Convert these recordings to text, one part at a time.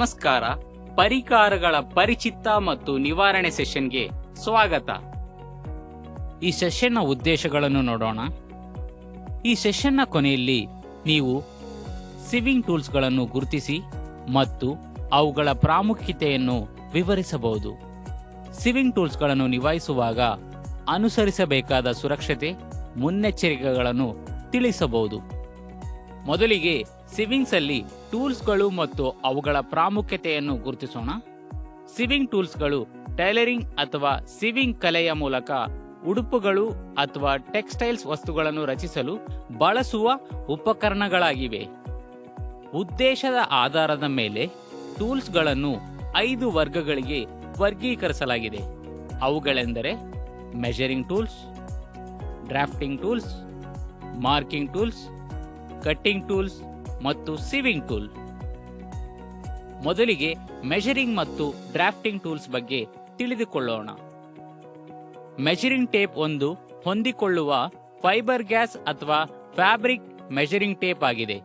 ನಮಸ್ಕಾರ. ಪರಿಕಾರಗಳ ಪರಿಚಿತ ಮತ್ತು ನಿವಾರಣೆ ಸೆಷನ್ಗೆ ಸ್ವಾಗತ. ಈ ಸೆಷನ್ನ ಉದ್ದೇಶಗಳನ್ನು ನೋಡೋಣ. ಈ ಸೆಷನ್ನ ಕೊನೆಯಲ್ಲಿ ನೀವು ಸಿವಿಂಗ್ ಟೂಲ್ಸ್ಗಳನ್ನು ಗುರುತಿಸಿ ಮತ್ತು ಅವುಗಳ ಪ್ರಾಮುಖ್ಯತೆಯನ್ನು ವಿವರಿಸಬಹುದು. ಸಿವಿಂಗ್ ಟೂಲ್ಸ್ಗಳನ್ನು ನಿಭಾಯಿಸುವಾಗ ಅನುಸರಿಸಬೇಕಾದ ಸುರಕ್ಷತೆ ಮುನ್ನೆಚ್ಚರಿಕೆಗಳನ್ನು ತಿಳಿಸಬಹುದು. ಮೊದಲಿಗೆ ಸಿವಿಂಗ್ಸ್ ಅಲ್ಲಿ ಟೂಲ್ಸ್ಗಳು ಮತ್ತು ಅವುಗಳ ಪ್ರಾಮುಖ್ಯತೆಯನ್ನು ಗುರುತಿಸೋಣ. ಸಿವಿಂಗ್ ಟೂಲ್ಸ್ಗಳು ಟೈಲರಿಂಗ್ ಅಥವಾ ಸಿವಿಂಗ್ ಕಲೆಯ ಮೂಲಕ ಉಡುಪುಗಳು ಅಥವಾ ಟೆಕ್ಸ್ಟೈಲ್ಸ್ ವಸ್ತುಗಳನ್ನು ರಚಿಸಲು ಬಳಸುವ ಉಪಕರಣಗಳಾಗಿವೆ. ಉದ್ದೇಶದ ಆಧಾರದ ಮೇಲೆ ಟೂಲ್ಸ್ಗಳನ್ನು 5 ವರ್ಗಗಳಿಗೆ ವರ್ಗೀಕರಿಸಲಾಗಿದೆ. ಅವುಗಳೆಂದರೆ measuring tools, drafting tools, marking tools, cutting tools ಮತ್ತು ಸಿವಿಂಗ್ ಟೂಲ್. ಮೊದಲಿಗೆ ಮೆಜರಿಂಗ್ ಮತ್ತು ಡ್ರಾಫ್ಟಿಂಗ್ ಟೂಲ್ಸ್ ಬಗ್ಗೆ ತಿಳಿದುಕೊಳ್ಳೋಣ. ಮೆಜರಿಂಗ್ ಟೇಪ್ ಒಂದು ಹೊಂದಿಕೊಳ್ಳುವ ಫೈಬರ್ ಗ್ಯಾಸ್ ಅಥವಾ ಫ್ಯಾಬ್ರಿಕ್ ಮೆಜರಿಂಗ್ ಟೇಪ್ ಆಗಿದೆ.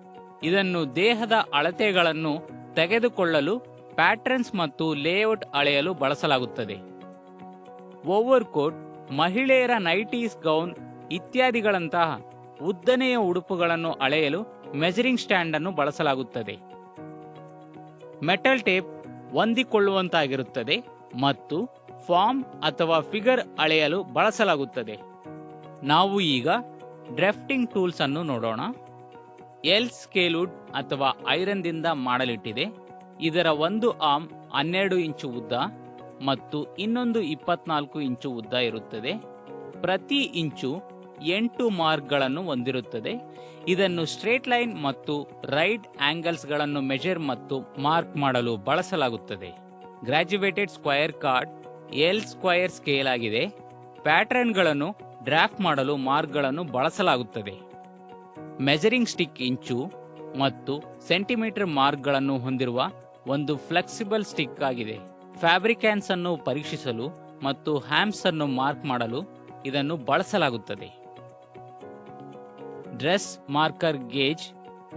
ಇದನ್ನು ದೇಹದ ಅಳತೆಗಳನ್ನು ತೆಗೆದುಕೊಳ್ಳಲು, ಪ್ಯಾಟರ್ನ್ಸ್ ಮತ್ತು ಲೇಔಟ್ ಅಳೆಯಲು ಬಳಸಲಾಗುತ್ತದೆ. ಓವರ್ ಕೋಟ್, ಮಹಿಳೆಯರ ನೈಟೀಸ್, ಗೌನ್ ಇತ್ಯಾದಿಗಳಂತಹ ಉದ್ದನೆಯ ಉಡುಪುಗಳನ್ನು ಅಳೆಯಲು ಮೆಜರಿಂಗ್ ಸ್ಟ್ಯಾಂಡ್ ಅನ್ನು ಬಳಸಲಾಗುತ್ತದೆ. ಮೆಟಲ್ ಟೇಪ್ ಹೊಂದಿಕೊಳ್ಳುವಂತಾಗಿರುತ್ತದೆ ಮತ್ತು ಫಾರ್ಮ್ ಅಥವಾ ಫಿಗರ್ ಅಳೆಯಲು ಬಳಸಲಾಗುತ್ತದೆ. ನಾವು ಈಗ ಡ್ರಾಫ್ಟಿಂಗ್ ಟೂಲ್ಸ್ ಅನ್ನು ನೋಡೋಣ. ಎಲ್ ಸ್ಕೇಲ್ ವುಡ್ ಅಥವಾ ಐರನ್ ದಿಂದ ಮಾಡಲಿಟ್ಟಿದೆ. ಇದರ ಒಂದು ಆರ್ಮ್ 12 ಇಂಚು ಉದ್ದ ಮತ್ತು ಇನ್ನೊಂದು 24 ಇಂಚು ಉದ್ದ ಇರುತ್ತದೆ. ಪ್ರತಿ ಇಂಚು 8 ಮಾರ್ಕ್ಗಳನ್ನು ಹೊಂದಿರುತ್ತದೆ. ಇದನ್ನು ಸ್ಟ್ರೇಟ್ ಲೈನ್ ಮತ್ತು ರೈಟ್ ಆಂಗಲ್ಸ್ ಗಳನ್ನು ಮೆಜರ್ ಮತ್ತು ಮಾರ್ಕ್ ಮಾಡಲು ಬಳಸಲಾಗುತ್ತದೆ. Graduated square card L square scale ಆಗಿದೆ. ಪ್ಯಾಟರ್ನ್ ಗಳನ್ನು ಡ್ರಾಫ್ಟ್ ಮಾಡಲು ಮಾರ್ಕ್ಗಳನ್ನು ಬಳಸಲಾಗುತ್ತದೆ. ಮೆಜರಿಂಗ್ ಸ್ಟಿಕ್ ಇಂಚು ಮತ್ತು ಸೆಂಟಿಮೀಟರ್ ಮಾರ್ಕ್ಗಳನ್ನು ಹೊಂದಿರುವ ಒಂದು ಫ್ಲೆಕ್ಸಿಬಲ್ ಸ್ಟಿಕ್ ಆಗಿದೆ. ಫ್ಯಾಬ್ರಿಕ್ಯಾನ್ಸ್ ಅನ್ನು ಪರೀಕ್ಷಿಸಲು ಮತ್ತು ಹ್ಯಾಮ್ಸ್ ಅನ್ನು ಮಾರ್ಕ್ ಮಾಡಲು ಇದನ್ನು ಬಳಸಲಾಗುತ್ತದೆ. ಡ್ರೆಸ್ ಮಾರ್ಕರ್ ಗೇಜ್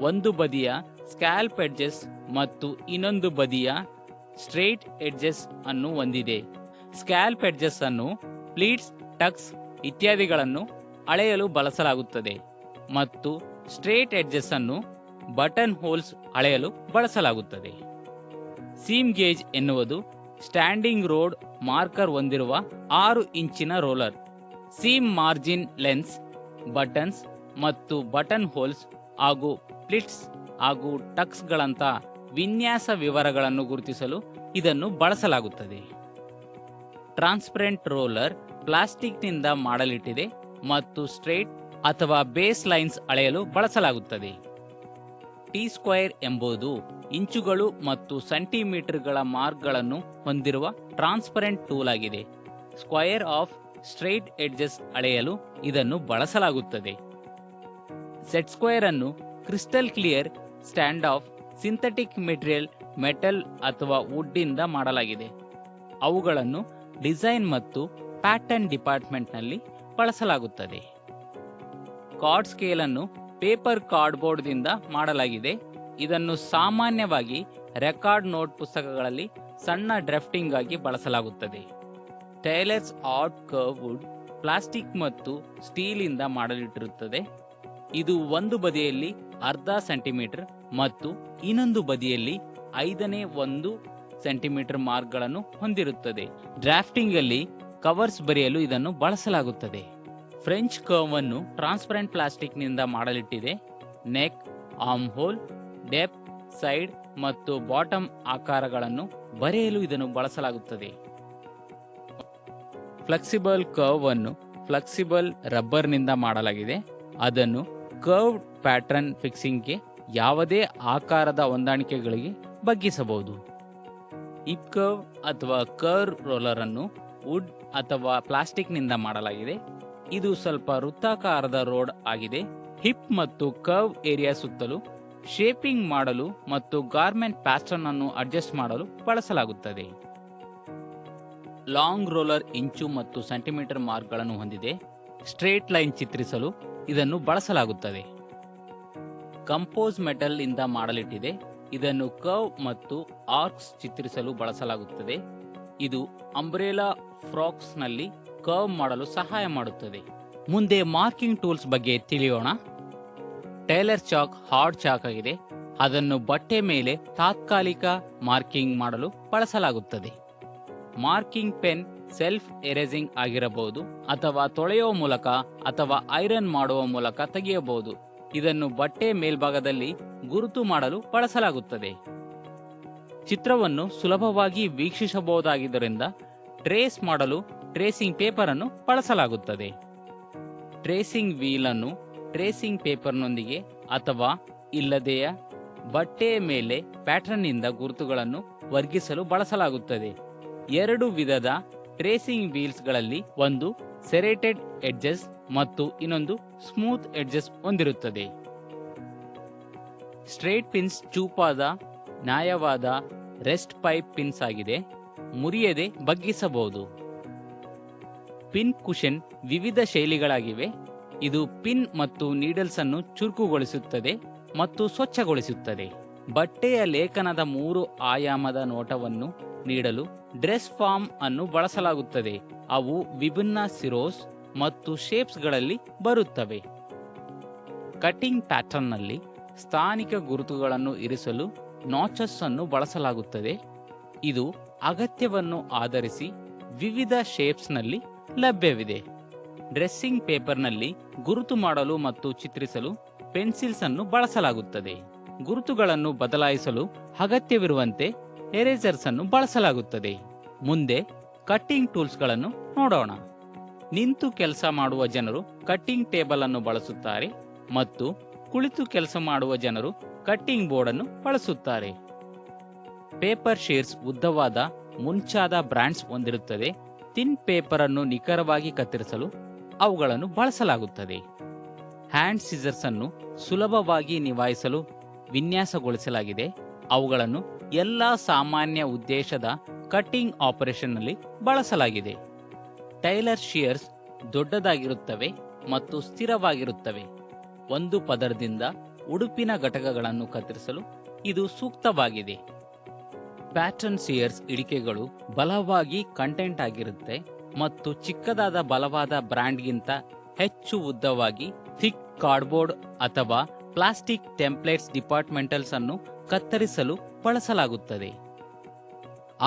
ಒಂದು ಬದಿಯ ಸ್ಕ್ಯಾಲ್ಪ್ ಎಡ್ಜಸ್ ಮತ್ತು ಇನ್ನೊಂದು ಬದಿಯ ಸ್ಟ್ರೈಟ್ ಎಡ್ಜಸ್ ಅನ್ನು ಹೊಂದಿದೆ. ಸ್ಕ್ಯಾಲ್ಪ್ ಎಡ್ಜಸ್ ಅನ್ನು ಪ್ಲೀಟ್ಸ್, ಟಕ್ಸ್ ಇತ್ಯಾದಿಗಳನ್ನು ಅಳೆಯಲು ಬಳಸಲಾಗುತ್ತದೆ ಮತ್ತು ಸ್ಟ್ರೈಟ್ ಎಡ್ಜಸ್ ಅನ್ನು ಬಟನ್ ಹೋಲ್ಸ್ ಅಳೆಯಲು ಬಳಸಲಾಗುತ್ತದೆ. ಸೀಮ್ ಗೇಜ್ ಎನ್ನುವುದು ಸ್ಟ್ಯಾಂಡಿಂಗ್ ರೋಡ್ ಮಾರ್ಕರ್ ಹೊಂದಿರುವ 6 ಇಂಚಿನ roller. Seam margin lengths, buttons ಮತ್ತು ಬಟನ್ ಹೋಲ್ಸ್ ಹಾಗೂ ಪ್ಲಿಟ್ಸ್ ಹಾಗೂ ಟಕ್ಸ್ ಗಳಂತ ವಿನ್ಯಾಸ ವಿವರಗಳನ್ನು ಗುರುತಿಸಲು ಇದನ್ನು ಬಳಸಲಾಗುತ್ತದೆ. ಟ್ರಾನ್ಸ್ಪರೆಂಟ್ ರೋಲರ್ ಪ್ಲಾಸ್ಟಿಕ್ ನಿಂದ ಮಾಡಲಿಟ್ಟಿದೆ ಮತ್ತು ಸ್ಟ್ರೈಟ್ ಅಥವಾ ಬೇಸ್ ಲೈನ್ಸ್ ಅಳೆಯಲು ಬಳಸಲಾಗುತ್ತದೆ. ಟಿ ಸ್ಕ್ವಯರ್ ಎಂಬುದು ಇಂಚುಗಳು ಮತ್ತು ಸೆಂಟಿಮೀಟರ್ಗಳ ಮಾರ್ಕ್ಗಳನ್ನು ಹೊಂದಿರುವ ಟ್ರಾನ್ಸ್ಪರೆಂಟ್ ಟೂಲ್ ಆಗಿದೆ. ಸ್ಕ್ವಯರ್ ಆಫ್ ಸ್ಟ್ರೈಟ್ ಎಡ್ಜಸ್ ಅಳೆಯಲು ಇದನ್ನು ಬಳಸಲಾಗುತ್ತದೆ. ಸೆಟ್ ಸ್ಕ್ವೇರ್ ಅನ್ನು crystal clear stand of synthetic material, metal ಅಥವಾ ವುಡ್ ಇಂದ ಮಾಡಲಾಗಿದೆ. ಅವುಗಳನ್ನು ಡಿಸೈನ್ ಮತ್ತು ಪ್ಯಾಟರ್ನ್ ಡಿಪಾರ್ಟ್ಮೆಂಟ್ ನಲ್ಲಿ ಬಳಸಲಾಗುತ್ತದೆ. ಕಾರ್ಡ್ ಸ್ಕೇಲ್ ಅನ್ನು ಪೇಪರ್ ಕಾರ್ಡ್ಬೋರ್ಡ್ ದಿಂದ ಮಾಡಲಾಗಿದೆ. ಇದನ್ನು ಸಾಮಾನ್ಯವಾಗಿ ರೆಕಾರ್ಡ್ ನೋಟ್ ಪುಸ್ತಕಗಳಲ್ಲಿ ಸಣ್ಣ ಡ್ರಾಫ್ಟಿಂಗ್ ಆಗಿ ಬಳಸಲಾಗುತ್ತದೆ. Tailor's art curve wood plastic ಮತ್ತು ಸ್ಟೀಲ್ ಇಂದ ಮಾಡಲಿಟ್ಟಿರುತ್ತದೆ. ಇದು ಒಂದು ಬದಿಯಲ್ಲಿ ಅರ್ಧ ಸೆಂಟಿಮೀಟರ್ ಮತ್ತು ಇನ್ನೊಂದು ಬದಿಯಲ್ಲಿ 1/5 ಸೆಂಟಿಮೀಟರ್ ಮಾರ್ಕ್ಗಳನ್ನು ಹೊಂದಿರುತ್ತದೆ. ಡ್ರಾಫ್ಟಿಂಗ್ ಅಲ್ಲಿ ಕವರ್ಸ್ ಬರೆಯಲು ಇದನ್ನು ಬಳಸಲಾಗುತ್ತದೆ. ಫ್ರೆಂಚ್ ಕರ್ವ್ ಅನ್ನು ಟ್ರಾನ್ಸ್ಪರೆಂಟ್ ಪ್ಲಾಸ್ಟಿಕ್ ನಿಂದ ಮಾಡಲಿಟ್ಟಿದೆ. ನೆಕ್, ಆರ್ಮ್ ಹೋಲ್, ಡೆಪ್, ಸೈಡ್ ಮತ್ತು ಬಾಟಮ್ ಆಕಾರಗಳನ್ನು ಬರೆಯಲು ಇದನ್ನು ಬಳಸಲಾಗುತ್ತದೆ. ಫ್ಲೆಕ್ಸಿಬಲ್ ಕರ್ವ್ ಅನ್ನು ಫ್ಲೆಕ್ಸಿಬಲ್ ರಬ್ಬರ್ ನಿಂದ ಮಾಡಲಾಗಿದೆ. ಅದನ್ನು ಕರ್ವ್ ಪ್ಯಾಟರ್ನ್ ಫಿಕ್ಸಿಂಗ್ಗೆ ಯಾವುದೇ ಆಕಾರದ ಹೊಂದಾಣಿಕೆಗಳಿಗೆ ಬಗ್ಗಿಸಬಹುದು. ಹಿಪ್ ಕರ್ವ್ ಅಥವಾ ಕರ್ವ್ ರೋಲರ್ ಅನ್ನು ವುಡ್ ಅಥವಾ ಪ್ಲಾಸ್ಟಿಕ್ ನಿಂದ ಮಾಡಲಾಗಿದೆ. ಇದು ಸ್ವಲ್ಪ ವೃತ್ತಾಕಾರದ ರೋಡ್ ಆಗಿದೆ. ಹಿಪ್ ಮತ್ತು ಕರ್ವ್ ಏರಿಯಾ ಸುತ್ತಲೂ ಶೇಪಿಂಗ್ ಮಾಡಲು ಮತ್ತು ಗಾರ್ಮೆಂಟ್ ಪ್ಯಾಟರ್ನ್ ಅನ್ನು ಅಡ್ಜಸ್ಟ್ ಮಾಡಲು ಬಳಸಲಾಗುತ್ತದೆ. ಲಾಂಗ್ ರೋಲರ್ ಇಂಚು ಮತ್ತು ಸೆಂಟಿಮೀಟರ್ ಮಾರ್ಕ್ಗಳನ್ನು ಹೊಂದಿದೆ. ಸ್ಟ್ರೇಟ್ ಲೈನ್ ಚಿತ್ರಿಸಲು ಇದನ್ನು ಬಳಸಲಾಗುತ್ತದೆ. ಕಂಪೋಸ್ ಮೆಟಲ್ ಇಂದ ಮಾಡಲಿಟ್ಟಿದೆ. ಇದನ್ನು ಕರ್ವ್ ಮತ್ತು ಆರ್ಕ್ಸ್ ಚಿತ್ರಿಸಲು ಬಳಸಲಾಗುತ್ತದೆ. ಇದು ಅಂಬ್ರೆಲಾ ಫ್ರಾಕ್ಸ್ ನಲ್ಲಿ ಕರ್ವ್ ಮಾಡಲು ಸಹಾಯ ಮಾಡುತ್ತದೆ. ಮುಂದೆ ಮಾರ್ಕಿಂಗ್ ಟೂಲ್ಸ್ ಬಗ್ಗೆ ತಿಳಿಯೋಣ. ಟೈಲರ್ ಚಾಕ್ ಹಾರ್ಡ್ ಚಾಕ್ ಆಗಿದೆ. ಅದನ್ನು ಬಟ್ಟೆ ಮೇಲೆ ತಾತ್ಕಾಲಿಕ ಮಾರ್ಕಿಂಗ್ ಮಾಡಲು ಬಳಸಲಾಗುತ್ತದೆ. ಮಾರ್ಕಿಂಗ್ ಪೆನ್ ಸೆಲ್ಫ್ ಎರೇಸಿಂಗ್ ಆಗಿರಬಹುದು ಅಥವಾ ತೊಳೆಯುವ ಮೂಲಕ ಅಥವಾ ಐರನ್ ಮಾಡುವ ಮೂಲಕ ತೆಗೆಯಬಹುದು. ಇದನ್ನು ಬಟ್ಟೆ ಮೇಲ್ಭಾಗದಲ್ಲಿ ಗುರುತು ಮಾಡಲು ಬಳಸಲಾಗುತ್ತದೆ. ಚಿತ್ರವನ್ನು ಸುಲಭವಾಗಿ ವೀಕ್ಷಿಸಬಹುದಾಗಿದ್ದರಿಂದ ಟ್ರೇಸ್ ಮಾಡಲು ಟ್ರೇಸಿಂಗ್ ಪೇಪರ್ ಅನ್ನು ಬಳಸಲಾಗುತ್ತದೆ. ಟ್ರೇಸಿಂಗ್ ವೀಲ್ ಅನ್ನು ಟ್ರೇಸಿಂಗ್ ಪೇಪರ್ನೊಂದಿಗೆ ಅಥವಾ ಇಲ್ಲದೆಯ ಬಟ್ಟೆಯ ಮೇಲೆ ಪ್ಯಾಟರ್ನ್ನಿಂದ ಗುರುತುಗಳನ್ನು ವರ್ಗಿಸಲು ಬಳಸಲಾಗುತ್ತದೆ. ಎರಡು ವಿಧದ ಟ್ರೇಸಿಂಗ್ ವೀಲ್ಸ್ಗಳಲ್ಲಿ ಒಂದು ಸೆರೇಟೆಡ್ ಎಡ್ಜಸ್ ಮತ್ತು ಇನ್ನೊಂದು ಸ್ಮೂತ್ ಎಡ್ಜಸ್ ಹೊಂದಿರುತ್ತದೆ. ಸ್ಟ್ರೇಟ್ ಪಿನ್ಸ್ ಚೂಪಾದ ನ್ಯಾಯವಾದ ರೆಸ್ಟ್ ಪೈಪ್ ಪಿನ್ಸ್ ಆಗಿದೆ. ಮುರಿಯದೆ ಬಗ್ಗಿಸಬಹುದು. ಪಿನ್ ಕುಶನ್ ವಿವಿಧ ಶೈಲಿಗಳಾಗಿವೆ. ಇದು ಪಿನ್ ಮತ್ತು ನೀಡಲ್ಸ್ ಅನ್ನು ಚುರುಕುಗೊಳಿಸುತ್ತದೆ ಮತ್ತು ಸ್ವಚ್ಛಗೊಳಿಸುತ್ತದೆ. ಬಟ್ಟೆಯ ಲೇಖನದ 3 ಆಯಾಮದ ನೋಟವನ್ನು ನೀಡಲು ಡ್ರೆಸ್ ಫಾರ್ಮ್ ಅನ್ನು ಬಳಸಲಾಗುತ್ತದೆ. ಅವು ವಿಭಿನ್ನ ಸಿರೋಸ್ ಮತ್ತು ಶೇಪ್ಸ್ಗಳಲ್ಲಿ ಬರುತ್ತವೆ. ಕಟಿಂಗ್ ಪ್ಯಾಟರ್ನ್ನಲ್ಲಿ ಸ್ಥಾನಿಕ ಗುರುತುಗಳನ್ನು ಇರಿಸಲು ನಾಚಸ್ ಅನ್ನು ಬಳಸಲಾಗುತ್ತದೆ. ಇದು ಅಗತ್ಯವನ್ನು ಆಧರಿಸಿ ವಿವಿಧ ಶೇಪ್ಸ್ನಲ್ಲಿ ಲಭ್ಯವಿದೆ. ಡ್ರೆಸ್ಸಿಂಗ್ ಪೇಪರ್ನಲ್ಲಿ ಗುರುತು ಮಾಡಲು ಮತ್ತು ಚಿತ್ರಿಸಲು ಪೆನ್ಸಿಲ್ಸ್ ಅನ್ನು ಬಳಸಲಾಗುತ್ತದೆ. ಗುರುತುಗಳನ್ನು ಬದಲಾಯಿಸಲು ಅಗತ್ಯವಿರುವಂತೆ ಎರೇಸರ್ಸ್ ಅನ್ನು ಬಳಸಲಾಗುತ್ತದೆ. ಮುಂದೆ ಕಟ್ಟಿಂಗ್ ಟೂಲ್ಸ್ಗಳನ್ನು ನೋಡೋಣ. ನಿಂತು ಕೆಲಸ ಮಾಡುವ ಜನರು ಕಟ್ಟಿಂಗ್ ಟೇಬಲ್ ಅನ್ನು ಬಳಸುತ್ತಾರೆ ಮತ್ತು ಕುಳಿತು ಕೆಲಸ ಮಾಡುವ ಜನರು ಕಟ್ಟಿಂಗ್ ಬೋರ್ಡ್ ಅನ್ನು ಬಳಸುತ್ತಾರೆ. ಪೇಪರ್ ಶೀರ್ಸ್ ಉದ್ದವಾದ ಮುಂಚಾದ ಬ್ರಾಂಡ್ಸ್ ಹೊಂದಿರುತ್ತದೆ. ಥಿನ್ ಪೇಪರ್ ಅನ್ನು ನಿಖರವಾಗಿ ಕತ್ತರಿಸಲು ಅವುಗಳನ್ನು ಬಳಸಲಾಗುತ್ತದೆ. ಹ್ಯಾಂಡ್ ಸಿಸರ್ಸ್ ಅನ್ನು ಸುಲಭವಾಗಿ ನಿಭಾಯಿಸಲು ವಿನ್ಯಾಸಗೊಳಿಸಲಾಗಿದೆ. ಅವುಗಳನ್ನು ಎಲ್ಲ ಸಾಮಾನ್ಯ ಉದ್ದೇಶದ ಕಟ್ಟಿಂಗ್ ಆಪರೇಷನ್ನಲ್ಲಿ ಬಳಸಲಾಗಿದೆ. ಟೈಲರ್ ಶಿಯರ್ಸ್ ದೊಡ್ಡದಾಗಿರುತ್ತವೆ ಮತ್ತು ಸ್ಥಿರವಾಗಿರುತ್ತವೆ. ಒಂದು ಪದರದಿಂದ ಉಡುಪಿನ ಘಟಕಗಳನ್ನು ಕತ್ತರಿಸಲು ಇದು ಸೂಕ್ತವಾಗಿದೆ. ಪ್ಯಾಟರ್ನ್ ಸಿಯರ್ಸ್ ಇಳಿಕೆಗಳು ಬಲವಾಗಿ ಕಂಟೆಂಟ್ ಆಗಿರುತ್ತೆ ಮತ್ತು ಚಿಕ್ಕದಾದ ಬಲವಾದ ಬ್ರಾಂಡ್ಗಿಂತ ಹೆಚ್ಚು ಉದ್ದವಾಗಿ ಥಿಕ್ ಕಾರ್ಡ್ಬೋರ್ಡ್ ಅಥವಾ ಪ್ಲಾಸ್ಟಿಕ್ ಟೆಂಪ್ಲೇಟ್ಸ್ ಡಿಪಾರ್ಟ್ಮೆಂಟಲ್ಸ್ ಅನ್ನು ಕತ್ತರಿಸಲು ಬಳಸಲಾಗುತ್ತದೆ.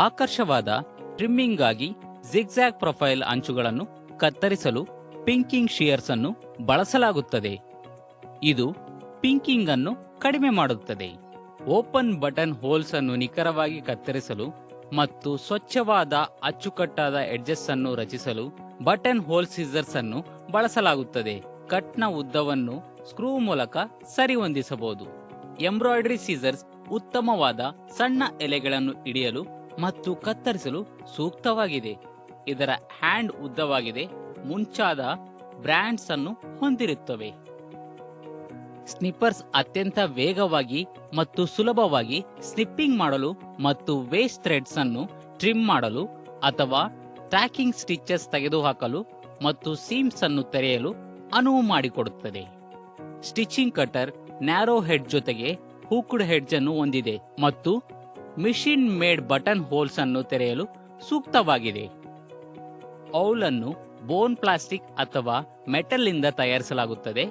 ಆಕರ್ಷವಾದ ಟ್ರಿಮ್ಮಿಂಗ್ ಆಗಿ ಜಿಗ್ಜಾಗ್ ಪ್ರೊಫೈಲ್ ಅಂಚುಗಳನ್ನು ಕತ್ತರಿಸಲು ಪಿಂಕಿಂಗ್ ಶಿಯರ್ಸ್ ಅನ್ನು ಬಳಸಲಾಗುತ್ತದೆ. ಇದು ಪಿಂಕಿಂಗ್ ಅನ್ನು ಕಡಿಮೆ ಮಾಡುತ್ತದೆ. ಓಪನ್ ಬಟನ್ ಹೋಲ್ಸ್ ಅನ್ನು ನಿಖರವಾಗಿ ಕತ್ತರಿಸಲು ಮತ್ತು ಸ್ವಚ್ಛವಾದ ಅಚ್ಚುಕಟ್ಟಾದ ಎಡ್ಜಸ್ ಅನ್ನು ರಚಿಸಲು ಬಟನ್ ಹೋಲ್ ಸಿಸರ್ಸ್ ಅನ್ನು ಬಳಸಲಾಗುತ್ತದೆ. ಕಟ್ನ ಉದ್ದವನ್ನು ಸ್ಕ್ರೂ ಮೂಲಕ ಸರಿಹೊಂದಿಸಬಹುದು. ಎಂಬ್ರಾಯ್ಡರಿ ಸಿಸರ್ಸ್ ಉತ್ತಮವಾದ ಸಣ್ಣ ಎಲೆಗಳನ್ನು ಹಿಡಿಯಲು ಮತ್ತು ಕತ್ತರಿಸಲು ಸೂಕ್ತವಾಗಿದೆ. ಇದರ ಹ್ಯಾಂಡ್ ಉದ್ದವಾಗಿದೆ. ಮುಂಚಾದ ಬ್ರಾಂಡ್ಸ್ ಅನ್ನು ಹೊಂದಿರುತ್ತವೆ. ಸ್ನಿಪ್ಪರ್ಸ್ ಅತ್ಯಂತ ವೇಗವಾಗಿ ಮತ್ತು ಸುಲಭವಾಗಿ ಸ್ನಿಪ್ಪಿಂಗ್ ಮಾಡಲು ಮತ್ತು ವೇಸ್ಟ್ ಥ್ರೆಡ್ಸ್ ಅನ್ನು ಟ್ರಿಮ್ ಮಾಡಲು ಅಥವಾ ಟ್ಯಾಕಿಂಗ್ ಸ್ಟಿಚಸ್ ತೆಗೆದುಹಾಕಲು ಮತ್ತು ಸೀಮ್ಸ್ ಅನ್ನು ತೆರೆಯಲು ಅನುವು ಮಾಡಿಕೊಡುತ್ತದೆ. ಸ್ಟಿಚಿಂಗ್ ಕಟರ್ ನ್ಯಾರೋ ಹೆಡ್ ಜೊತೆಗೆ ಹೂಕ್ಡ್ ಹೆಡ್ಜ್ ಅನ್ನು ಹೊಂದಿದೆ ಮತ್ತು ಮಿಷಿನ್ ಮೇಡ್ ಬಟನ್ ಹೋಲ್ಸ್ ಅನ್ನು ತೆರೆಯಲು ಸೂಕ್ತವಾಗಿದೆ. ಔಲ್ ಅನ್ನು ಬೋನ್ ಪ್ಲಾಸ್ಟಿಕ್ ಅಥವಾ ಮೆಟಲ್ ಇಂದ ತಯಾರಿಸಲಾಗುತ್ತದೆ.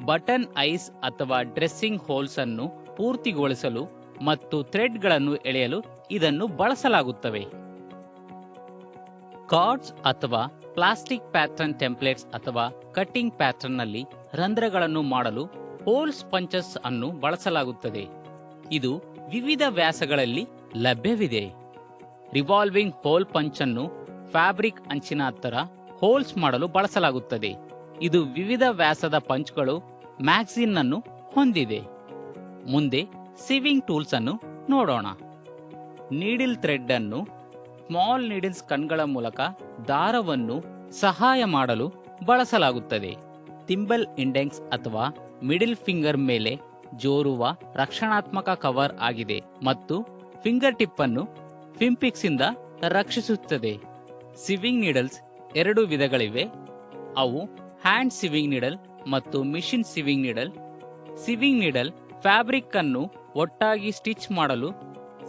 ಬಟನ್ ಐಸ್ ಅಥವಾ ಡ್ರೆಸ್ಸಿಂಗ್ ಹೋಲ್ಸ್ ಅನ್ನು ಪೂರ್ತಿಗೊಳಿಸಲು ಮತ್ತು ಥ್ರೆಡ್ಗಳನ್ನು ಎಳೆಯಲು ಇದನ್ನು ಬಳಸಲಾಗುತ್ತವೆ. ಕಾರ್ಡ್ಸ್ ಅಥವಾ ಪ್ಲಾಸ್ಟಿಕ್ ಪ್ಯಾಟರ್ನ್ ಟೆಂಪ್ಲೇಟ್ಸ್ ಅಥವಾ ಕಟ್ಟಿಂಗ್ ಪ್ಯಾಟರ್ನ್ನಲ್ಲಿ ರಂಧ್ರಗಳನ್ನು ಮಾಡಲು ಹೋಲ್ಸ್ ಪಂಚಸ್ ಅನ್ನು ಬಳಸಲಾಗುತ್ತದೆ. ಇದು ವಿವಿಧ ವ್ಯಾಸಗಳಲ್ಲಿ ಲಭ್ಯವಿದೆ. ರಿವಾಲ್ವಿಂಗ್ ಹೋಲ್ ಪಂಚ್ ಅನ್ನು ಫ್ಯಾಬ್ರಿಕ್ ಅಂಚಿನ ಹತ್ತಿರ ಹೋಲ್ಸ್ ಮಾಡಲು ಬಳಸಲಾಗುತ್ತದೆ. ಇದು ವಿವಿಧ ವ್ಯಾಸದ ಪಂಚ್ಗಳು ಮ್ಯಾಗ್ಝಿನ್ ಅನ್ನು ಹೊಂದಿದೆ. ಮುಂದೆ ಸಿವಿಂಗ್ ಟೂಲ್ಸ್ ಅನ್ನು ನೋಡೋಣ. ನೀಡಿಲ್ ಥ್ರೆಡ್ ಅನ್ನು ಸ್ಮಾಲ್ ನೀಡಲ್ಸ್ ಕಣ್ಗಳ ಮೂಲಕ ದಾರವನ್ನು ಸಹಾಯ ಮಾಡಲು ಬಳಸಲಾಗುತ್ತದೆ. ಥಿಂಬಲ್ ಇಂಡೆಕ್ಸ್ ಅಥವಾ ಮಿಡಿಲ್ ಫಿಂಗರ್ ಮೇಲೆ ಜೋರುವ ರಕ್ಷಣಾತ್ಮಕ ಕವರ್ ಆಗಿದೆ ಮತ್ತು ಫಿಂಗರ್ ಟಿಪ್ ಅನ್ನು ಫಿಂಪಿಕ್ಸ್ ಇಂದ ರಕ್ಷಿಸುತ್ತದೆ. ಸಿವಿಂಗ್ ನೀಡಲ್ಸ್ 2 ವಿಧಗಳಿವೆ. ಅವು ಹ್ಯಾಂಡ್ ಸಿವಿಂಗ್ ನೀಡಲ್ ಮತ್ತು ಮಿಷಿನ್ ಸಿವಿಂಗ್ ನೀಡಲ್. ಸಿವಿಂಗ್ ನೀಡಲ್ ಫ್ಯಾಬ್ರಿಕ್ ಅನ್ನು ಒಟ್ಟಾಗಿ ಸ್ಟಿಚ್ ಮಾಡಲು,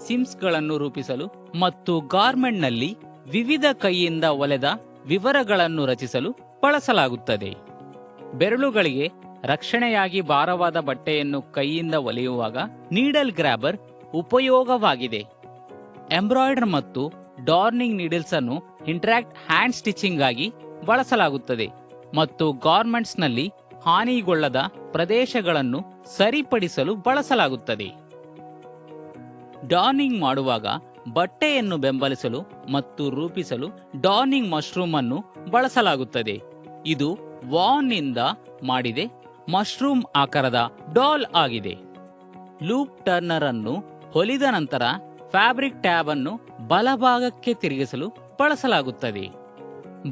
ಸಿಮ್ಸ್ಗಳನ್ನು ರೂಪಿಸಲು ಮತ್ತು ಗಾರ್ಮೆಂಟ್ನಲ್ಲಿ ವಿವಿಧ ಕೈಯಿಂದ ಹೊಲೆದ ವಿವರಗಳನ್ನು ರಚಿಸಲು ಬಳಸಲಾಗುತ್ತದೆ. ಬೆರಳುಗಳಿಗೆ ರಕ್ಷಣೆಯಾಗಿ ಭಾರವಾದ ಬಟ್ಟೆಯನ್ನು ಕೈಯಿಂದ ಹೊಲೆಯುವಾಗ ನೀಡಲ್ ಗ್ರ್ಯಾಬರ್ ಉಪಯೋಗವಾಗಿದೆ. ಎಂಬ್ರಾಯ್ಡರ್ ಮತ್ತು ಡಾರ್ನಿಂಗ್ ನೀಡಲ್ಸ್ ಅನ್ನು ಇಂಟ್ರಾಕ್ಟ್ ಹ್ಯಾಂಡ್ ಸ್ಟಿಚಿಂಗ್ ಆಗಿ ಬಳಸಲಾಗುತ್ತದೆ ಮತ್ತು ಗಾರ್ಮೆಂಟ್ಸ್ನಲ್ಲಿ ಹಾನಿಗೊಳ್ಳದ ಪ್ರದೇಶಗಳನ್ನು ಸರಿಪಡಿಸಲು ಬಳಸಲಾಗುತ್ತದೆ. ಡಾರ್ನಿಂಗ್ ಮಾಡುವಾಗ ಬಟ್ಟೆಯನ್ನು ಬೆಂಬಲಿಸಲು ಮತ್ತು ರೂಪಿಸಲು ಡಾರ್ನಿಂಗ್ ಮಶ್ರೂಮ್ ಅನ್ನು ಬಳಸಲಾಗುತ್ತದೆ. ಇದು ವಾನ್ನಿಂದ ಮಾಡಿದೆ ಮಶ್ರೂಮ್ ಆಕಾರದ ಡಾಲ್ ಆಗಿದೆ. ಲೂಪ್ ಟರ್ನರ್ ಅನ್ನು ಹೊಲಿದ ನಂತರ ಫ್ಯಾಬ್ರಿಕ್ ಟ್ಯಾಬ್ ಅನ್ನು ಬಲಭಾಗಕ್ಕೆ ತಿರುಗಿಸಲು ಬಳಸಲಾಗುತ್ತದೆ.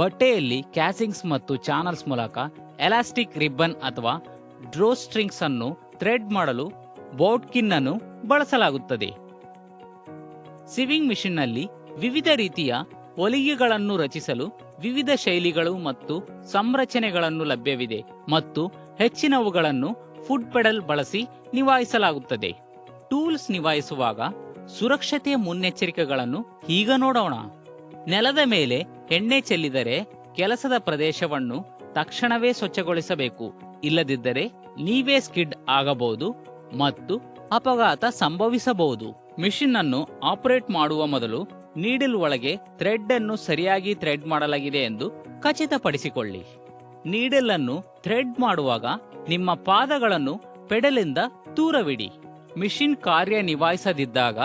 ಬಟ್ಟೆಯಲ್ಲಿ ಕ್ಯಾಸಿಂಗ್ಸ್ ಮತ್ತು ಚಾನಲ್ಸ್ ಮೂಲಕ ಎಲಾಸ್ಟಿಕ್ ರಿಬ್ಬನ್ ಅಥವಾ ಡ್ರೋ ಸ್ಟ್ರಿಂಗ್ಸ್ ಅನ್ನು ಥ್ರೆಡ್ ಮಾಡಲು ಬೋಟ್ಕಿನ್ ಅನ್ನು ಬಳಸಲಾಗುತ್ತದೆ. ಸಿವಿಂಗ್ ಮಿಷನ್ನಲ್ಲಿ ವಿವಿಧ ರೀತಿಯ ಹೊಲಿಗೆಗಳನ್ನು ರಚಿಸಲು ವಿವಿಧ ಶೈಲಿಗಳು ಮತ್ತು ಸಂರಚನೆಗಳನ್ನು ಲಭ್ಯವಿದೆ ಮತ್ತು ಹೆಚ್ಚಿನವುಗಳನ್ನು ಫುಟ್ ಪೆಡಲ್ ಬಳಸಿ ನಿಭಾಯಿಸಲಾಗುತ್ತದೆ. ಟೂಲ್ಸ್ ನಿಭಾಯಿಸುವಾಗ ಸುರಕ್ಷತೆಯ ಮುನ್ನೆಚ್ಚರಿಕೆಗಳನ್ನು ಈಗ ನೋಡೋಣ. ನೆಲದ ಮೇಲೆ ಎಣ್ಣೆ ಚೆಲ್ಲಿದರೆ ಕೆಲಸದ ಪ್ರದೇಶವನ್ನು ತಕ್ಷಣವೇ ಸ್ವಚ್ಛಗೊಳಿಸಬೇಕು, ಇಲ್ಲದಿದ್ದರೆ ನೀವೇ ಸ್ಕಿಡ್ ಆಗಬಹುದು ಮತ್ತು ಅಪಘಾತ ಸಂಭವಿಸಬಹುದು. ಮಿಷಿನ್ ಅನ್ನು ಆಪರೇಟ್ ಮಾಡುವ ಮೊದಲು ನೀಡಲ್ ಒಳಗೆ ಥ್ರೆಡ್ ಅನ್ನು ಸರಿಯಾಗಿ ಥ್ರೆಡ್ ಮಾಡಲಾಗಿದೆ ಎಂದು ಖಚಿತಪಡಿಸಿಕೊಳ್ಳಿ. ನೀಡಲ್ ಅನ್ನು ಥ್ರೆಡ್ ಮಾಡುವಾಗ ನಿಮ್ಮ ಪಾದಗಳನ್ನು ಪೆಡಲಿಂದ ದೂರವಿಡಿ. ಮಿಷಿನ್ ಕಾರ್ಯನಿರ್ವಹಿಸದಿದ್ದಾಗ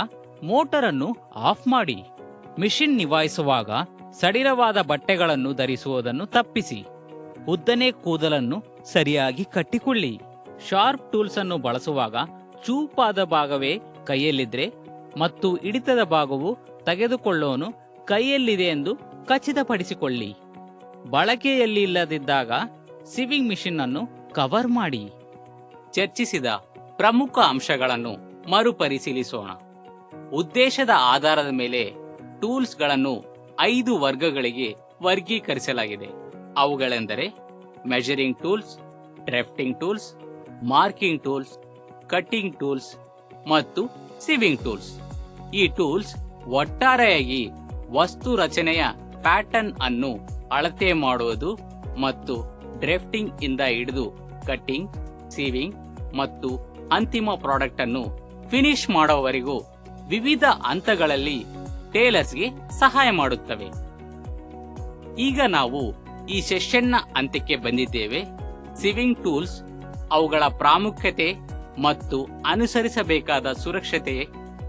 ಮೋಟರ್ ಅನ್ನು ಆಫ್ ಮಾಡಿ. ಮಿಷಿನ್ ನಿಭಾಯಿಸುವಾಗ ಸಡಿಲವಾದ ಬಟ್ಟೆಗಳನ್ನು ಧರಿಸುವುದನ್ನು ತಪ್ಪಿಸಿ. ಉದ್ದನೆ ಕೂದಲನ್ನು ಸರಿಯಾಗಿ ಕಟ್ಟಿಕೊಳ್ಳಿ. ಶಾರ್ಪ್ ಟೂಲ್ಸ್ ಅನ್ನು ಬಳಸುವಾಗ ಚೂಪಾದ ಭಾಗವೇ ಕೈಯಲ್ಲಿದ್ರೆ ಮತ್ತು ಹಿಡಿತದ ಭಾಗವು ತೆಗೆದುಕೊಳ್ಳೋನು ಕೈಯಲ್ಲಿದೆ ಎಂದು ಖಚಿತಪಡಿಸಿಕೊಳ್ಳಿ. ಬಳಕೆಯಲ್ಲಿ ಇಲ್ಲದಿದ್ದಾಗ ಸಿವಿಂಗ್ ಮಿಷಿನ್ ಅನ್ನು ಕವರ್ ಮಾಡಿ. ಚರ್ಚಿಸಿದ ಪ್ರಮುಖ ಅಂಶಗಳನ್ನು ಮರುಪರಿಶೀಲಿಸೋಣ. ಉದ್ದೇಶದ ಆಧಾರದ ಮೇಲೆ ಟೂಲ್ಸ್ಗಳನ್ನು 5 ವರ್ಗಗಳಿಗೆ ವರ್ಗೀಕರಿಸಲಾಗಿದೆ. ಅವುಗಳೆಂದರೆ measuring tools, drafting tools, marking tools, cutting tools ಮತ್ತು ಸಿವಿಂಗ್ ಟೂಲ್ಸ್. ಈ ಟೂಲ್ಸ್ ಒಟ್ಟಾರೆಯಾಗಿ ವಸ್ತು ರಚನೆಯ ಪ್ಯಾಟರ್ನ್ ಅನ್ನು ಅಳತೆ ಮಾಡುವುದು ಮತ್ತು ಡ್ರಾಫ್ಟಿಂಗ್ ಇಂದ ಹಿಡಿದು ಕಟ್ಟಿಂಗ್, ಸೀವಿಂಗ್ ಮತ್ತು ಅಂತಿಮ ಪ್ರಾಡಕ್ಟ್ ಅನ್ನು ಫಿನಿಶ್ ಮಾಡುವವರೆಗೂ ವಿವಿಧ ಹಂತಗಳಲ್ಲಿ ಟೇಲರ್ಸ್ಗೆ ಸಹಾಯ ಮಾಡುತ್ತವೆ. ಈಗ ನಾವು ಈ ಸೆಷನ್ನ ಅಂತ್ಯಕ್ಕೆ ಬಂದಿದ್ದೇವೆ. ಸಿವಿಂಗ್ ಟೂಲ್ಸ್, ಅವುಗಳ ಪ್ರಾಮುಖ್ಯತೆ ಮತ್ತು ಅನುಸರಿಸಬೇಕಾದ ಸುರಕ್ಷತೆ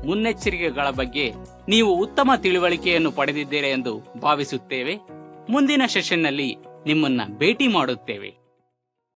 ಮುನ್ನೆಚ್ಚರಿಕೆಗಳ ಬಗ್ಗೆ ನೀವು ಉತ್ತಮ ತಿಳುವಳಿಕೆಯನ್ನು ಪಡೆದಿದ್ದೀರಿ ಎಂದು ಭಾವಿಸುತ್ತೇವೆ. ಮುಂದಿನ ಸೆಷನ್ನಲ್ಲಿ ನಿಮ್ಮನ್ನ ಭೇಟಿ ಮಾಡುತ್ತೇವೆ.